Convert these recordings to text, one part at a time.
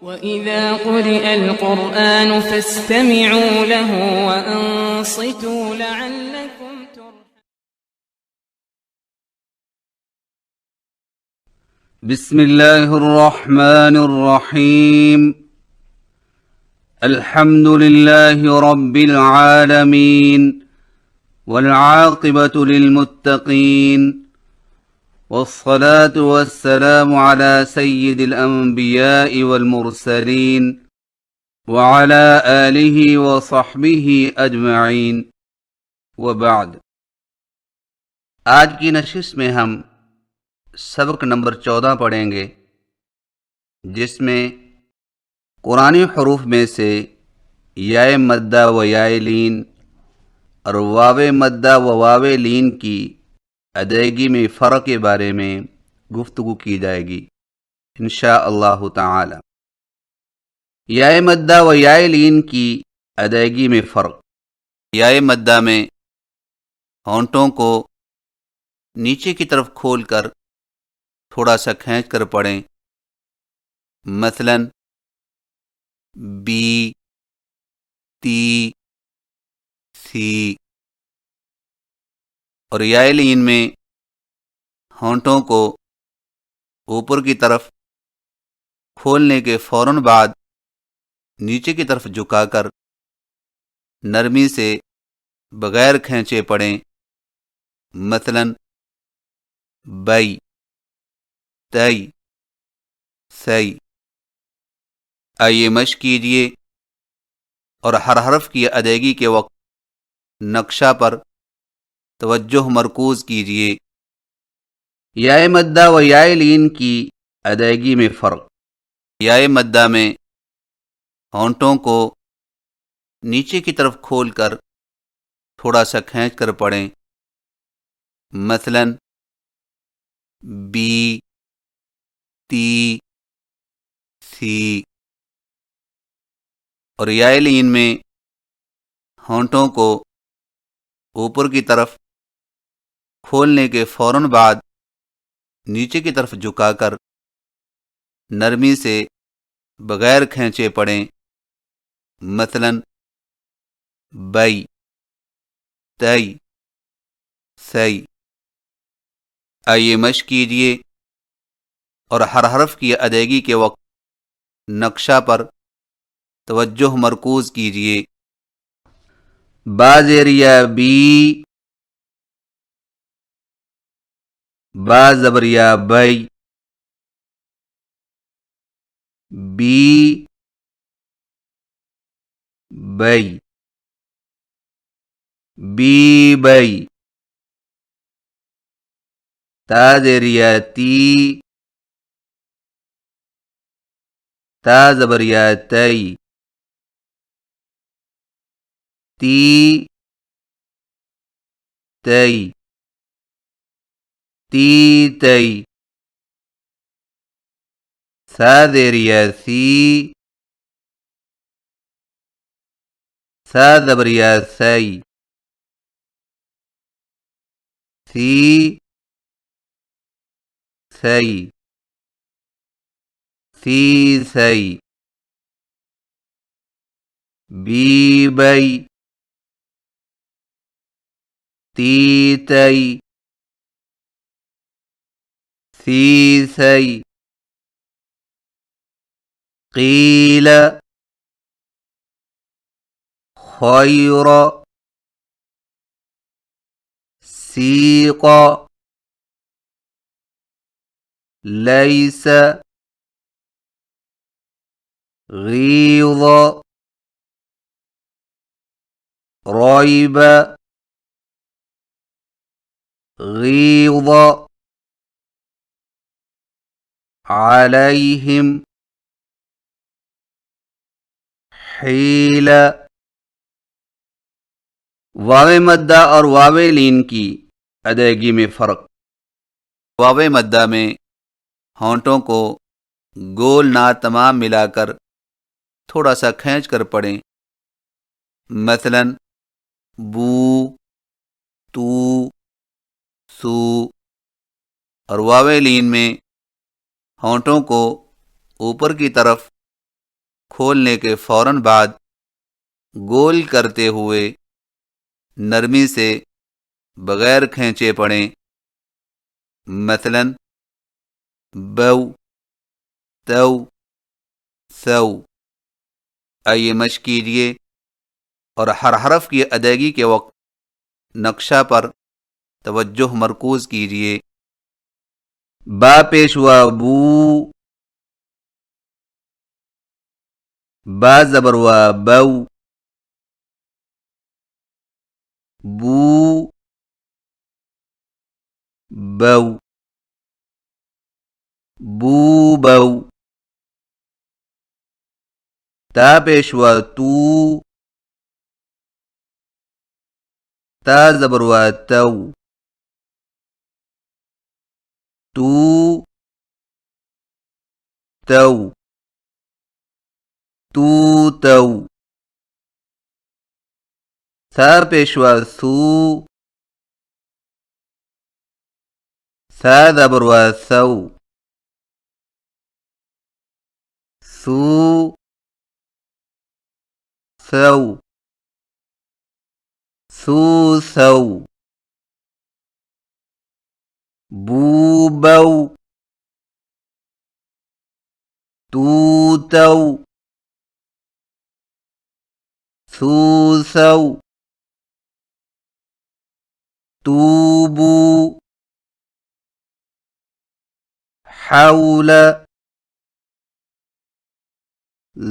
وَإِذَا قُرِئَ الْقُرْآنُ فَاسْتَمِعُوا لَهُ وَأَنصِتُوا لَعَلَّكُمْ تُرْحَمُونَ. بسم الله الرحمن الرحيم. الحمد لله رب العالمين والعاقبة للمتقين والصلاة والسلام على سيد الأنبياء والمرسلين وعلى آله وصحبه أجمعين وبعد. آج کی نشست میں ہم سبق نمبر 14 پڑھیں گے، جس میں قرآنی حروف میں سے یائے مدہ و یائے لین اور واو مدہ و واو لین کی ادائیگی میں فرق کے بارے میں گفتگو کی جائے گی انشاء اللہ تعالی. یائے مدہ و یائے لین کی ادائیگی میں فرق. یائے مدہ میں ہونٹوں کو نیچے کی طرف کھول کر تھوڑا سا کھینچ کر پڑھیں، مثلا بی، تی، سی. اور یائے لین میں ہونٹوں کو اوپر کی طرف کھولنے کے فوراً بعد نیچے کی طرف جھکا کر نرمی سے بغیر کھینچے پڑھیں، مثلا بئی، تئی، سی. آئیے مشق کیجئے اور ہر حرف کی ادائیگی کے وقت نقشہ پر توجہ مرکوز کیجئے. یائے مدہ و یائے لین کی ادائیگی میں فرق. یائے مدہ میں ہونٹوں کو نیچے کی طرف کھول کر تھوڑا سا کھینچ کر پڑھیں، مثلا بی، تی، سی. اور یائے لین میں ہونٹوں کو اوپر کی طرف کھولنے کے فوراً بعد نیچے کی طرف جھکا کر نرمی سے بغیر کھینچے پڑھیں، مثلا بئی، تئی، سی. آئیے مشق کیجئے اور ہر حرف کی ادائیگی کے وقت نقشہ پر توجہ مرکوز کیجئے. با زیر یا بی، با زبر یا بئی، بی، بئی، بی بئی. تا زیر یا تی، تا زبر یا تئی، تی، تئی، تی تئی. سا زیر یا سی، سا زبر یا سی، سی، سی، سی سی. بی بئی، تی تئی، سی سی. قیل خیر، سیق، لیس، غیظ، ریب، غیظ. علیہم، حیل. واو مدہ اور واو لین کی ادائیگی میں فرق. واو مدہ میں ہونٹوں کو گول نا تمام ملا کر تھوڑا سا کھینچ کر پڑھیں، مثلا بو، تو، سو. اور واو لین میں ہونٹوں کو اوپر کی طرف کھولنے کے فوراً بعد گول کرتے ہوئے نرمی سے بغیر کھینچے پڑیں، مثلاً بو، تو، سو۔ آئیے مشق کیجیے اور ہر حرف کی ادائیگی کے وقت نقشہ پر توجہ مرکوز کیجیے۔ با پیش ہوا بو، با زبر ہوا بو، بو، بو، بو بو۔ تا پیش ہوا تو، تا زبر ہوا تو، تو، تو، تو تو۔ ثا پیش ہوا ثو، ثا زبر ہوا ثو، ثو، ثو، ثو ثو۔ بو بو، تو تو، ثو ثو، توبو، حول،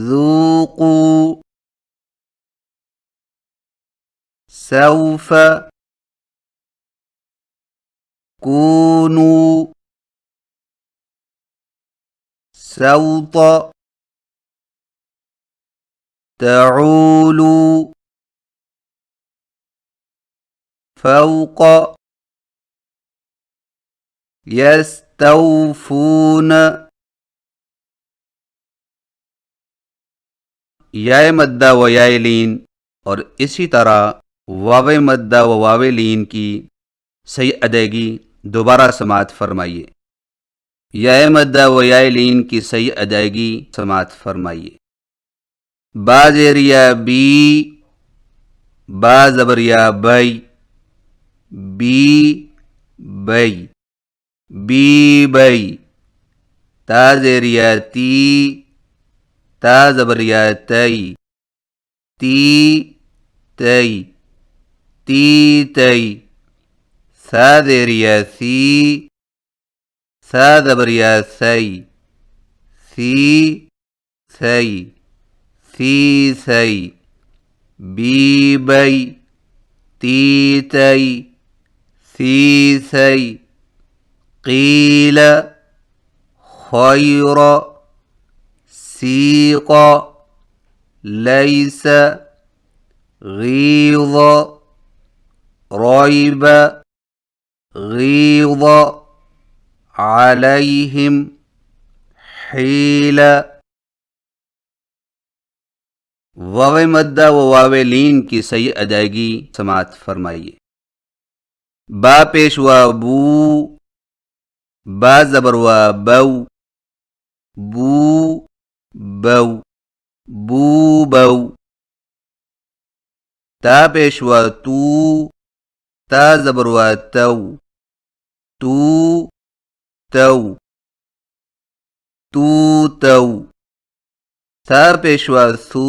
ذوقوا، سوف، كونوا، سوط، تعولوا، فوق، يستوفون۔ یائے مدہ و یائے لین اور اسی طرح واو مدہ و واو لین کی صحیح ادائیگی دوبارہ سماعت فرمائیے۔ یائے مدہ و یائے لین کی صحیح ادائیگی سماعت فرمائیے۔ با زیریا بی، با زبریا بئی، بی بئی، بی بئی۔ تا زیریا تی، تا زبریا تئی، تی تئی، تی تئی۔ ثا زیریا سی، ثا زبریا ثئی، سی ثئی، سی ثئی۔ بی بئی، تی تئی، سی ثئی۔ قیل، خیر، سیق، لیس، غیظ، ریب، غیظ، علیہم، حیل۔ واو مدہ و واو لین کی صحیح ادائیگی سماعت فرمائیے۔ با پیش ہوا بو، با زبر ہوا بو، بو بو، بو بو۔ تا پیش ہوا تو، تا زبر ہوا تو، تو تو، تو تو۔ ثا پیش ہوا ثو،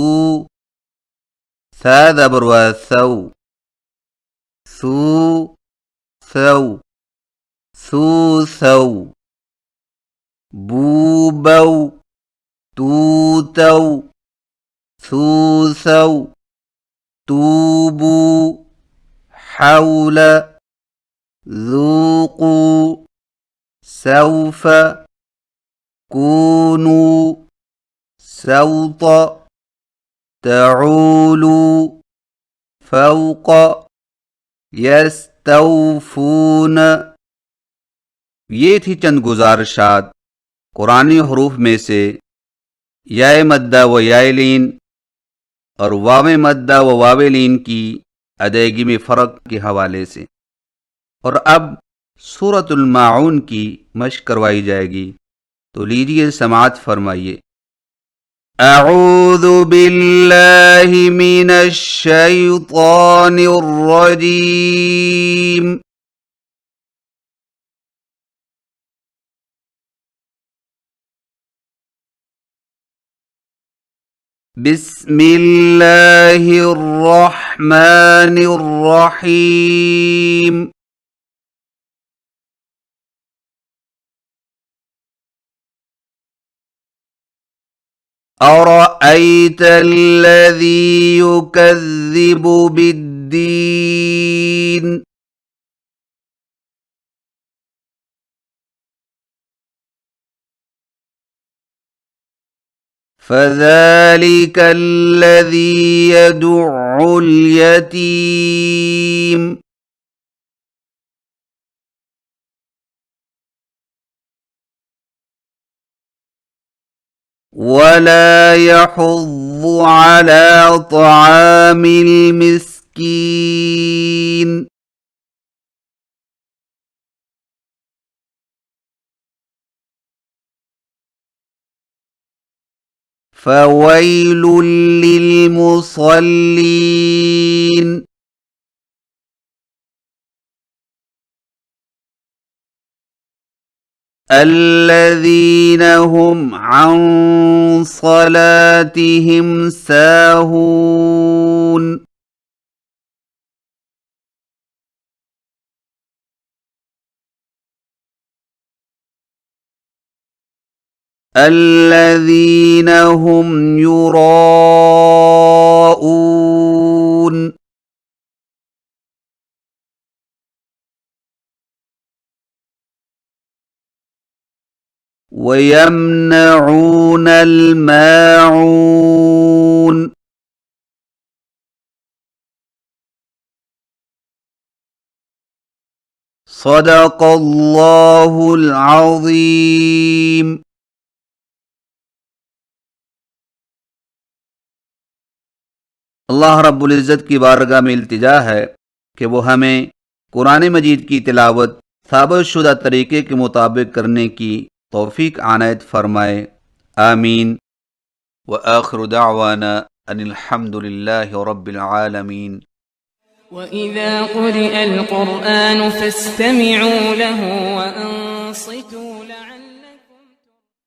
ثا زبر ہوا ثو، ثو ثو، ثو ثو۔ بو بو، تو تو، ثو ثو، توبو، حول، ذوقوا، سوف، كونوا، سوط، تعولوا، فوق، يستوفون۔ یہ تھی چند گزارشات قرآنی حروف میں سے یائے مدہ و یائے لین اور واو مدہ و واو لین کی ادائیگی میں فرق کے حوالے سے۔ اور اب سورۃ الماعون کی مشق کروائی جائے گی، تو لیجیے سماعت فرمائیے۔ اعوذ باللہ من الشیطان الرجیم بسم اللہ الرحمن الرحیم أرأيت الذي يكذب بالدين فذلك الذي يدع اليتيم ولا يحض على طعام المسكين فويل للمصلين الذين هم عن صلاتهم ساهون الذين هم يراءون ويمنعون الماعون صدق الله العظيم. اللہ رب العزت کی بارگاہ میں التجا ہے کہ وہ ہمیں قرآن مجید کی تلاوت ثابت شدہ طریقے کے مطابق کرنے کی توفیق عنایت فرمائے، آمین. وآخر دعوانا ان الحمد للہ رب العالمین. وَإِذَا قُرِئَ الْقُرْآنُ فَاسْتَمِعُوا لَهُ وَأَنصِتُوا